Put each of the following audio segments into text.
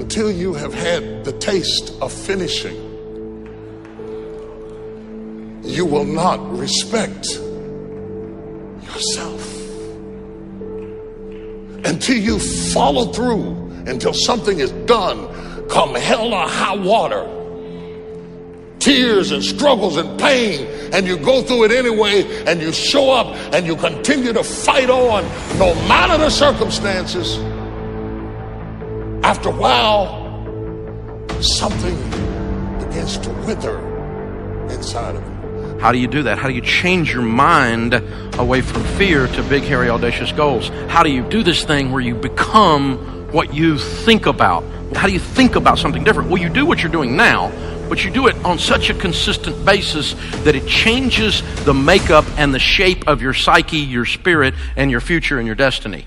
until you have had the taste of finishing, you will not respect yourself. Until you follow through, until something is done, come hell or high water, tears and struggles and pain, and you go through it anyway, and you show up and you continue to fight on no matter the circumstances. After a while, something begins to wither inside of you. How do you do that? How do you change your mind away from fear to big, hairy, audacious goals? How do you do this thing where you become what you think about? How do you think about something different? Well, you do what you're doing now, but you do it on such a consistent basis that it changes the makeup and the shape of your psyche, your spirit, and your future and your destiny.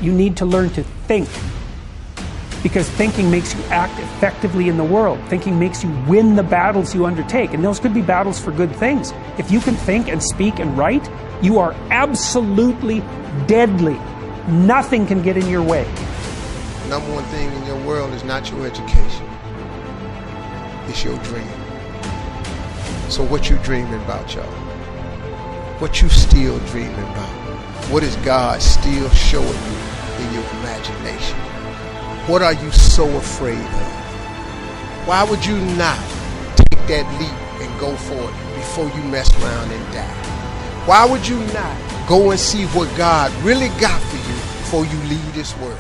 You need to learn to think, because thinking makes you act effectively in the world. Thinking makes you win the battles you undertake, and those could be battles for good things. If you can think and speak and write, you are absolutely deadly. Nothing can get in your way. Number one thing in your world is not your education. It's your dream. So what you dreaming about, y'all? What you still dreaming about? What is God still showing you in your imagination? What are you so afraid of? Why would you not take that leap and go for it before you mess around and die? Why would you not go and see what God really got for you before you leave this world?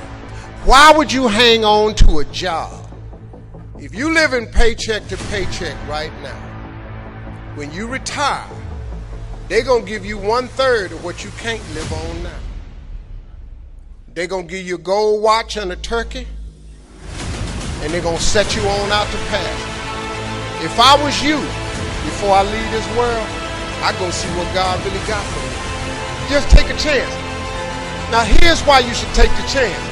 Why would you hang on to a job? If you live in paycheck to paycheck right now, when you retire, they're going to give you 1/3 of what you can't live on now. They're going to give you a gold watch and a turkey, and they're going to set you on out to pasture. If I was you, before I leave this world, I'd go see what God really got for me. Just take a chance. Now here's why you should take the chance.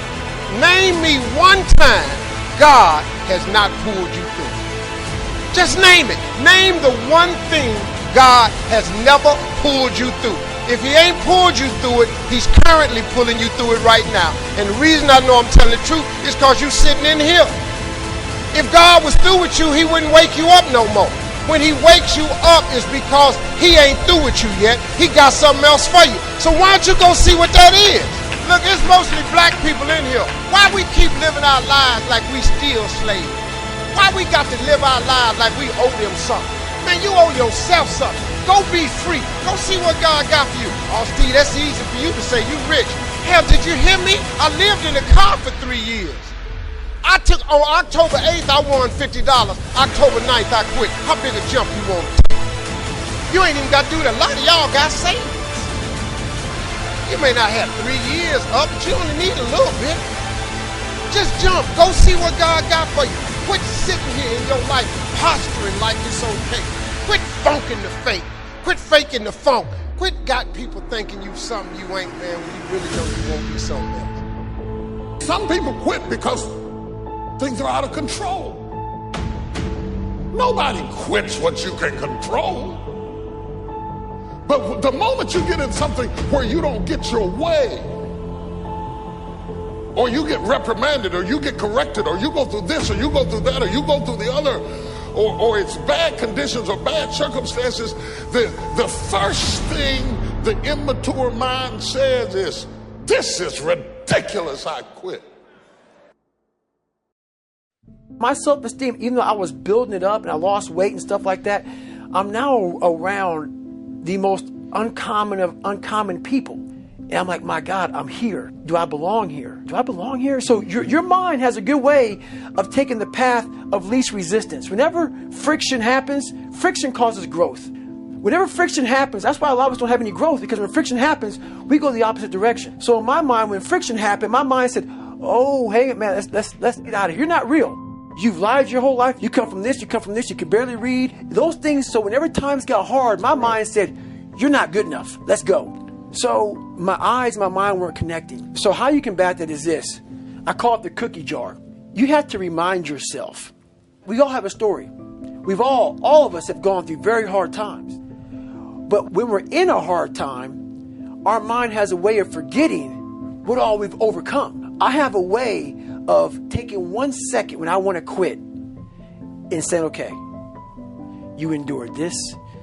Name me one time God has not pulled you through. Just name it. Name the one thing God has never pulled you through. If he ain't pulled you through it, he's currently pulling you through it right now. And the reason I know I'm telling the truth is because you're sitting in here. If God was through with you, he wouldn't wake you up no more. When he wakes you up is because he ain't through with you yet. He got something else for you. So why don't you go see what that is? Look, it's mostly black people in here. Why we keep living our lives like we still slaves? Why we got to live our lives like we owe them something? Man, you owe yourself something. Go be free. Go see what God got for you. Oh, Steve, that's easy for you to say. You rich. Hell, did you hear me? I lived in a car for 3 years. I took, on October 8th, I won $50. October 9th, I quit. How big a jump you want to take? You ain't even got to do that. A lot of y'all got savings. You may not have 3 years up, but you only need a little bit. Just jump. Go see what God got for you. Quit sitting here in your life posturing like it's okay. Quit funking the fake. Quit faking the funk. Quit got people thinking you something you ain't, man, when you really know you won't be something else. Some people quit because things are out of control. Nobody quits what you can control. But the moment you get in something where you don't get your way, or you get reprimanded, or you get corrected, or you go through this, or you go through that, or you go through the other, or it's bad conditions or bad circumstances, the first thing the immature mind says is, this is ridiculous, I quit. My self-esteem, even though I was building it up and I lost weight and stuff like that, I'm now around the most uncommon of uncommon people. And I'm like, my God, I'm here. Do I belong here? Do I belong here? So your mind has a good way of taking the path of least resistance. Whenever friction happens, friction causes growth. Whenever friction happens, that's why a lot of us don't have any growth, because when friction happens, we go the opposite direction. So in my mind, when friction happened, my mind said, oh, hey, man, let's get out of here. You're not real. You've lied your whole life. You come from this, you come from this, you can barely read. Those things, so whenever times got hard, my mind said, you're not good enough. Let's go. So my eyes, my mind weren't connecting. So how you combat that is this. I call it the cookie jar. You have to remind yourself. We all have a story. All of us have gone through very hard times. But when we're in a hard time, our mind has a way of forgetting what all we've overcome. I have a way of taking 1 second when I want to quit and saying, okay, you endured this.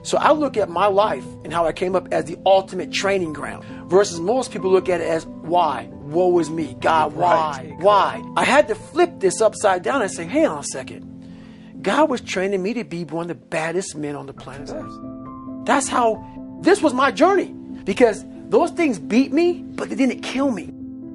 So I look at my life and how I came up as the ultimate training ground versus most people look at it as why? Woe is me. God, why? Why? I had to flip this upside down and say, hang on a second. God was training me to be one of the baddest men on the planet Earth. That's how, this was my journey. Because those things beat me, but they didn't kill me.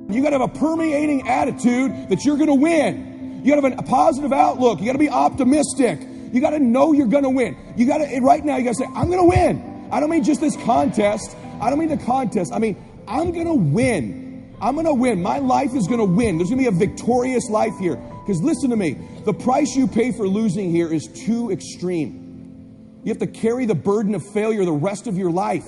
You got to have a permeating attitude that you're going to win. You got to have a positive outlook. You got to be optimistic. You got to know you're going to win. You got to, right now, you got to say, I'm going to win. I don't mean just this contest. I don't mean the contest. I mean, I'm going to win. I'm going to win. My life is going to win. There's going to be a victorious life here. Because listen to me, the price you pay for losing here is too extreme. You have to carry the burden of failure the rest of your life.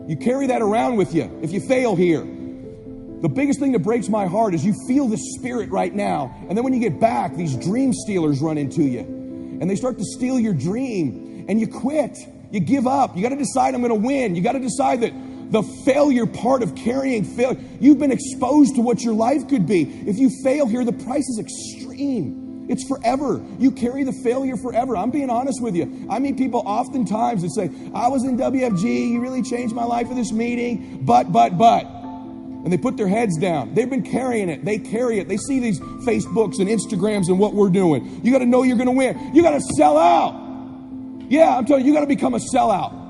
You carry that around with you if you fail here. The biggest thing that breaks my heart is you feel the spirit right now. And then when you get back, these dream stealers run into you. And they start to steal your dream. And you quit. You give up. You got to decide I'm going to win. You got to decide that the failure part of carrying failure, you've been exposed to what your life could be. If you fail here, the price is extreme. It's forever. You carry the failure forever. I'm being honest with you. I meet people oftentimes that say, I was in WFG, you really changed my life at this meeting, but. And they put their heads down. They've been carrying it. They carry it. They see these Facebooks and Instagrams and what we're doing. You got to know you're going to win. You got to sell out. Yeah, I'm telling you, you got to become a sellout.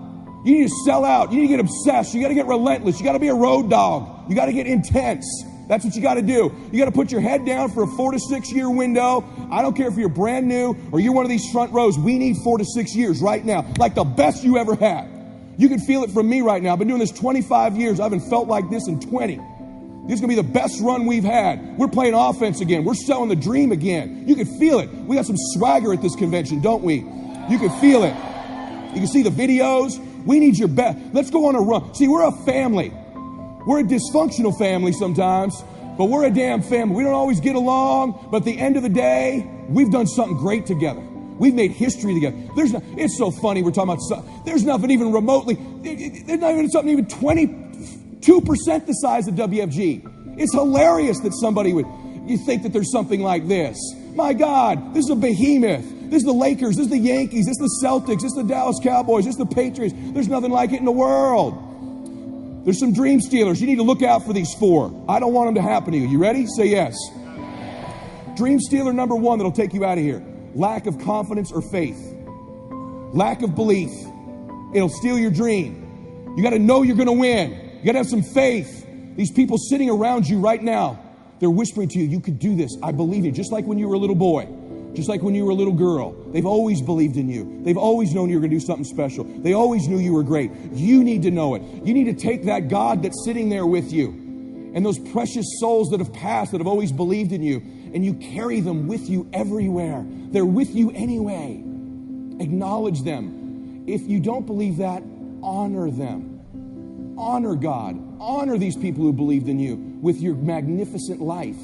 You need to sell out. You need to get obsessed. You got to get relentless. You got to be a road dog. You got to get intense. That's what you got to do. You got to put your head down for a 4 to 6 year window. I don't care if you're brand new or you're one of these front rows. We need 4 to 6 years right now, like the best you ever had. You can feel it from me right now. I've been doing this 25 years. I haven't felt like this in 20. This is going to be the best run we've had. We're playing offense again. We're selling the dream again. You can feel it. We got some swagger at this convention, don't we? You can feel it. You can see the videos. We need your best. Let's go on a run. See, we're a family. We're a dysfunctional family sometimes, but we're a damn family. We don't always get along, but at the end of the day, we've done something great together. We've made history together. It's so funny we're talking about, there's nothing even remotely, there's not even something even 22% the size of WFG. It's hilarious that somebody you think that there's something like this. My God, this is a behemoth. This is the Lakers, this is the Yankees, this is the Celtics, this is the Dallas Cowboys, this is the Patriots. There's nothing like it in the world. There's some dream stealers. You need to look out for these 4. I don't want them to happen to you. You ready? Say yes. Dream stealer number 1 that'll take you out of here. Lack of confidence or faith. Lack of belief. It'll steal your dream. You got to know you're going to win. You got to have some faith. These people sitting around you right now, they're whispering to you, you could do this. I believe you. Just like when you were a little boy. Just like when you were a little girl. They've always believed in you. They've always known you were going to do something special. They always knew you were great. You need to know it. You need to take that God that's sitting there with you and those precious souls that have passed, that have always believed in you, and you carry them with you everywhere. They're with you anyway. Acknowledge them. If you don't believe that, honor them. Honor God. Honor these people who believed in you with your magnificent life.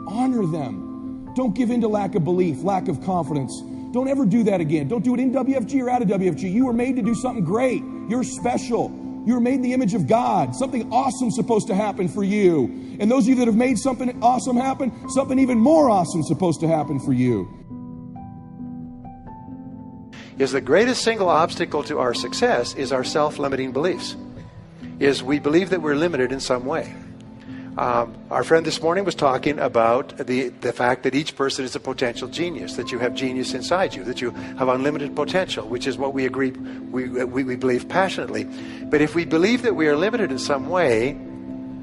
Honor them. Don't give in to lack of belief, lack of confidence. Don't ever do that again. Don't do it in WFG or out of WFG. You were made to do something great. You're special. You were made in the image of God. Something awesome supposed to happen for you. And those of you that have made something awesome happen, something even more awesome supposed to happen for you. Is the greatest single obstacle to our success is our self-limiting beliefs. Is we believe that we're limited in some way. Our friend this morning was talking about the fact that each person is a potential genius, that you have genius inside you, that you have unlimited potential, which is what we agree, we believe passionately. But if we believe that we are limited in some way,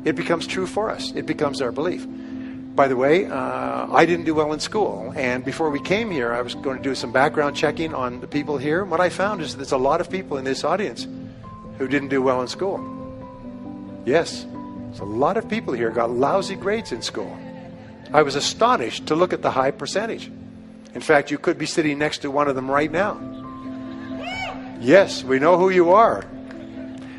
it becomes true for us. It becomes our belief. By the way, I didn't do well in school, and before we came here, I was going to do some background checking on the people here. What I found is there's a lot of people in this audience who didn't do well in school. Yes. So a lot of people here got lousy grades in school. I was astonished to look at the high percentage. In fact, you could be sitting next to one of them right now. Yes, we know who you are.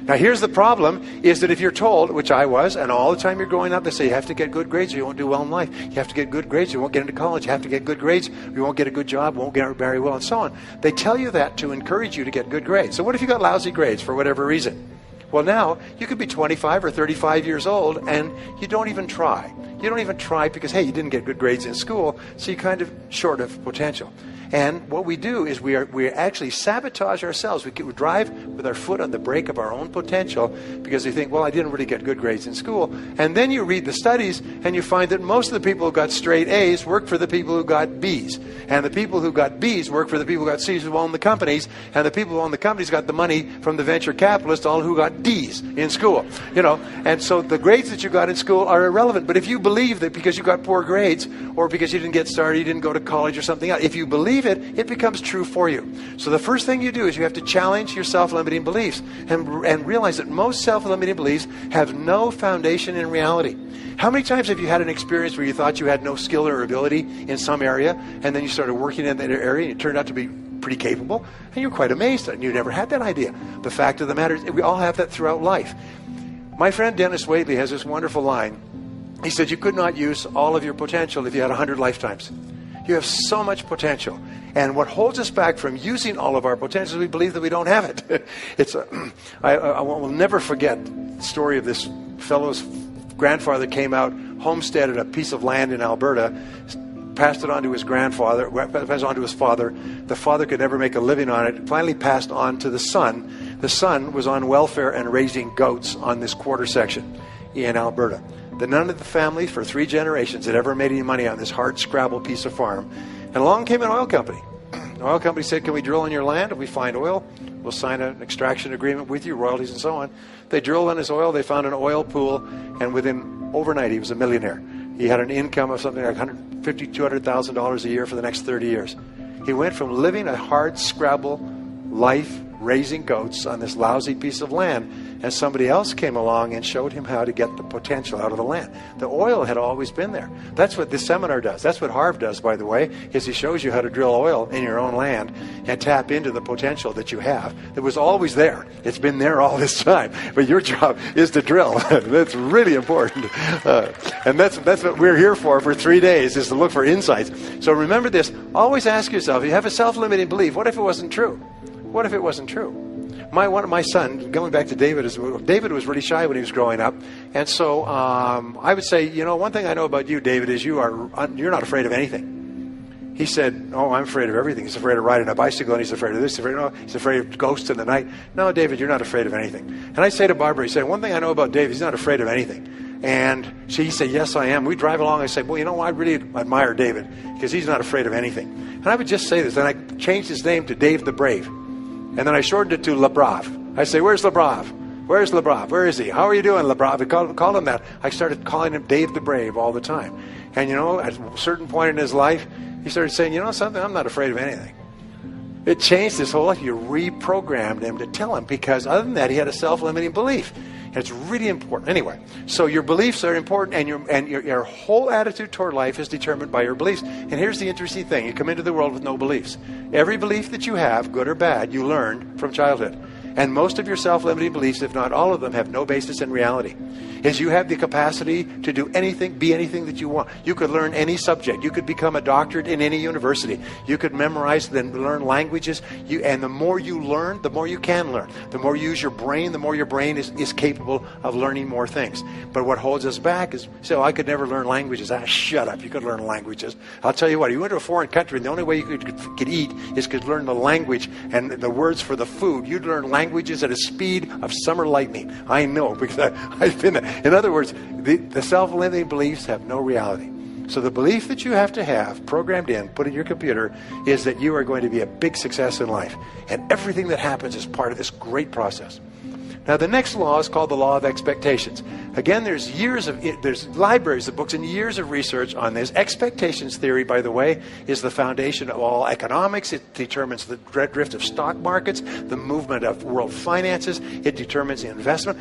Now here's the problem, is that if you're told, which I was, and all the time you're growing up, they say you have to get good grades or you won't do well in life. You have to get good grades or you won't get into college. You have to get good grades or you won't get a good job, won't get very well, and so on. They tell you that to encourage you to get good grades. So what if you got lousy grades for whatever reason? Well, now you could be 25 or 35 years old and you don't even try. You don't even try because, hey, you didn't get good grades in school, so you're kind of short of potential. And what we do is we actually sabotage ourselves. We drive with our foot on the brake of our own potential because we think, well, I didn't really get good grades in school. And then you read the studies and you find that most of the people who got straight A's work for the people who got B's. And the people who got B's work for the people who got C's who own the companies. And the people who own the companies got the money from the venture capitalists, all who got D's in school. You know, and so the grades that you got in school are irrelevant. But if you believe that because you got poor grades or because you didn't get started, you didn't go to college or something else, if you believe it becomes true for you. So the first thing you do is you have to challenge your self-limiting beliefs and realize that most self-limiting beliefs have no foundation in reality. How many times have you had an experience where you thought you had no skill or ability in some area, and then you started working in that area and it turned out to be pretty capable, and you're quite amazed and you never had that idea? The fact of the matter is we all have that throughout life. My friend Dennis Waitley has this wonderful line. He said, you could not use all of your potential if you had 100 lifetimes. You have so much potential. And what holds us back from using all of our potential is we believe that we don't have it. I will never forget the story of this fellow's grandfather came out, homesteaded a piece of land in Alberta, passed it on to his grandfather, passed it on to his father. The father could never make a living on it. Finally passed on to the son. The son was on welfare and raising goats on this quarter section in Alberta. None of the family for 3 generations had ever made any money on this hard scrabble piece of farm. And along came an oil company. The oil company said, can we drill on your land? If we find oil, we'll sign an extraction agreement with you, royalties and so on. They drilled on his oil. They found an oil pool. And within overnight, he was a millionaire. He had an income of something like $150,000, $200,000 a year for the next 30 years. He went from living a hard scrabble life, raising goats on this lousy piece of land, and somebody else came along and showed him how to get the potential out of the land. The oil had always been there. That's what this seminar does. That's what Harv does, by the way, is he shows you how to drill oil in your own land and tap into the potential that you have. It was always there. It's been there all this time. But your job is to drill. That's really important. And that's what we're here for 3 days, is to look for insights. So remember this. Always ask yourself, you have a self-limiting belief. What if it wasn't true? What if it wasn't true? My son, going back to David, David was really shy when he was growing up. And so I would say, you know, one thing I know about you, David, is you're not afraid of anything. He said, oh, I'm afraid of everything. He's afraid of riding a bicycle, and he's afraid of this. He's afraid of ghosts in the night. No, David, you're not afraid of anything. And I say to Barbara, he said, one thing I know about David, he's not afraid of anything. And she said, yes, I am. We drive along. I say, well, you know, I really admire David because he's not afraid of anything. And I would just say this. Then I changed his name to Dave the Brave. And then I shortened it to Le Brave. I say, where's Le Brave? Where's Le Brave? Where is he? How are you doing, Le Brave? I called him that. I started calling him Dave the Brave all the time. And, you know, at a certain point in his life, he started saying, you know something, I'm not afraid of anything. It changed his whole life. You reprogrammed him to tell him, because other than that, he had a self-limiting belief. And it's really important. Anyway, so your beliefs are important, and your whole attitude toward life is determined by your beliefs. And here's the interesting thing. You come into the world with no beliefs. Every belief that you have, good or bad, you learned from childhood. And most of your self-limiting beliefs, if not all of them, have no basis in reality. Is you have the capacity to do anything, be anything that you want. You could learn any subject. You could become a doctorate in any university. You could memorize, then learn languages. And the more you learn, the more you can learn. The more you use your brain, the more your brain is capable of learning more things. But what holds us back is, so I could never learn languages. Shut up, you could learn languages. I'll tell you what, you went to a foreign country, and the only way you could eat is could learn the language and the words for the food. You'd learn languages at a speed of summer lightning. I know, because I've been there. In other words, the self-limiting beliefs have no reality. So the belief that you have to have programmed in, put in your computer, is that you are going to be a big success in life. And everything that happens is part of this great process. Now, the next law is called the law of expectations. Again, there's libraries of books and years of research on this. Expectations theory, by the way, is the foundation of all economics. It determines the drift of stock markets, the movement of world finances. It determines investment.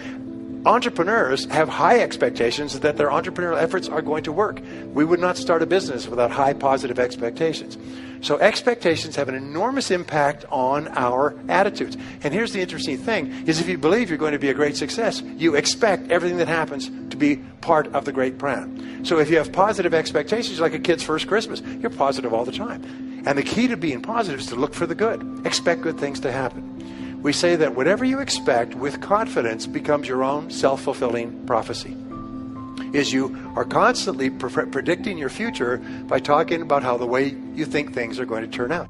Entrepreneurs have high expectations that their entrepreneurial efforts are going to work. We would not start a business without high positive expectations. So expectations have an enormous impact on our attitudes. And here's the interesting thing, is if you believe you're going to be a great success, you expect everything that happens to be part of the great plan. So if you have positive expectations, like a kid's first Christmas, you're positive all the time. And the key to being positive is to look for the good. Expect good things to happen. We say that whatever you expect with confidence becomes your own self-fulfilling prophecy. Is you are constantly predicting your future by talking about how the way you think things are going to turn out.